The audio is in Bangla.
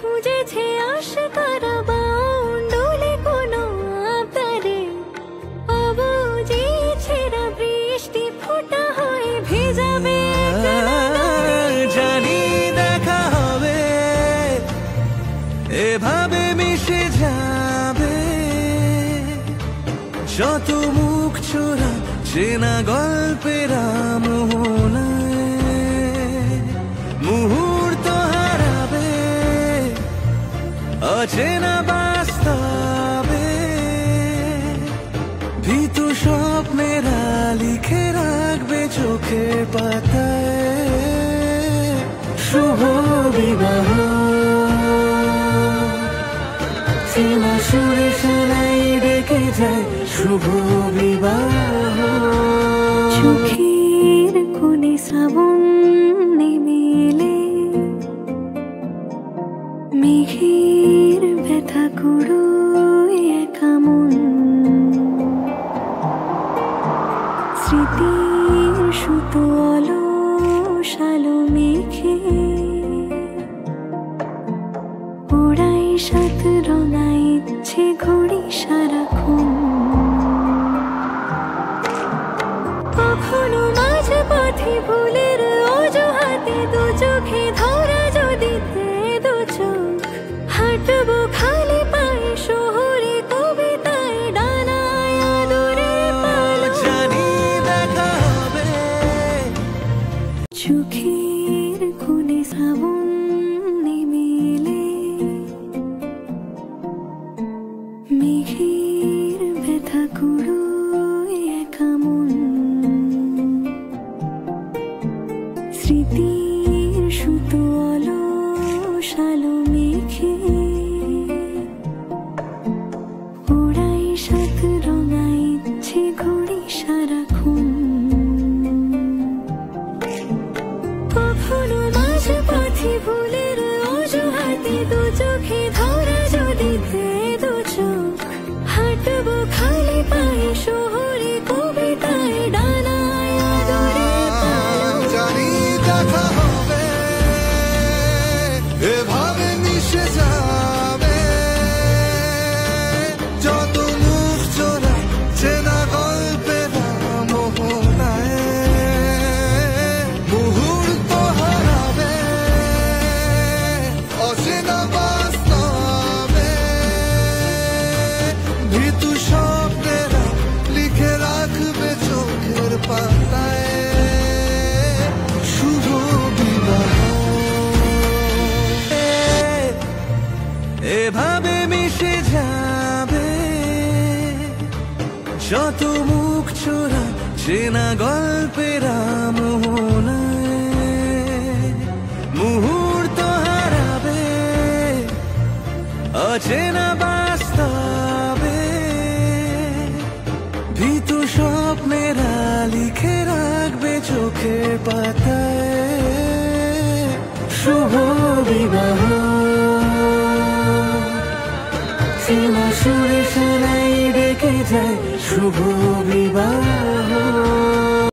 খুঁজেছে আশকারা বাউন্ডুলে কোনো আবদারে, অবুঝে ছেঁড়া বৃষ্টি ফোঁটা হয়ে ভেজাবে। জানি দেখা হবে, এভাবে মিশে যাবে শত মুখ ছোড়া চেনা গল্পের মোহনায়। মুহূর্ত হারাবে অচেনা বাস্তবে, ভীতু স্বপ্নেরা লিখে রাখবে চোখের পাতায়। শুভ বিবাহ চেনা সুরে সালাই ডেকে যায়, শুভ বিবাহ। চোখের কোণে শ্রাবণ নেমে এলে, মেঘের ব্যথা কুড়োয় একা মন। স্মৃতির সুতো অলস আলো মেঘে ওড়াই সাত রঙা ইচ্ছে ঘড়ি সারাক্ষণ। কখনো মাঝ পথে ভুলের অজুহাতে দু চোখে ধরা যদি দু চোখ, হাঁটবো খালি পায়ে শহরে কবিতায় ডানায় আদরে পাল। জানি দেখা হবে, চোখের কোণে শ্রাবণ নেমে এলে, মেঘের ব্যথা কুড়োয় একা মন। স্মৃতির সুতো অলস আলো মেঘে ওড়াই সাত রঙা ইচ্ছে ঘড়ি সারাক্ষণ। কখনো মাঝ পথে ভুলের অজুহাতে দু চোখে ধরা যদি দু চোখ, হাঁটবো খালি পায়ে শহরে কবিতায় ডানায় আদরে পাল। জানি দেখা হবে, এভাবে মিশে যাবে যত মুখ চোরা চেনা গল্পের মোহনায়। মুহূর্ত হারাবে অচেনা বাস্তবে, ভীতু স্বপ্নেরা লিখে রাখবে চোখের পাতায়। শুভ বিবাহ এভাবে মিশে যাবে শত মুখ ছোড়া চেনা গল্পের মোহনায়। মুহূর্ত হারাবে অচেনা বাস্তবে, ভীতু স্বপ্নেরা লিখে রাখবে চোখের পাতায়। শুভ বিবাহ।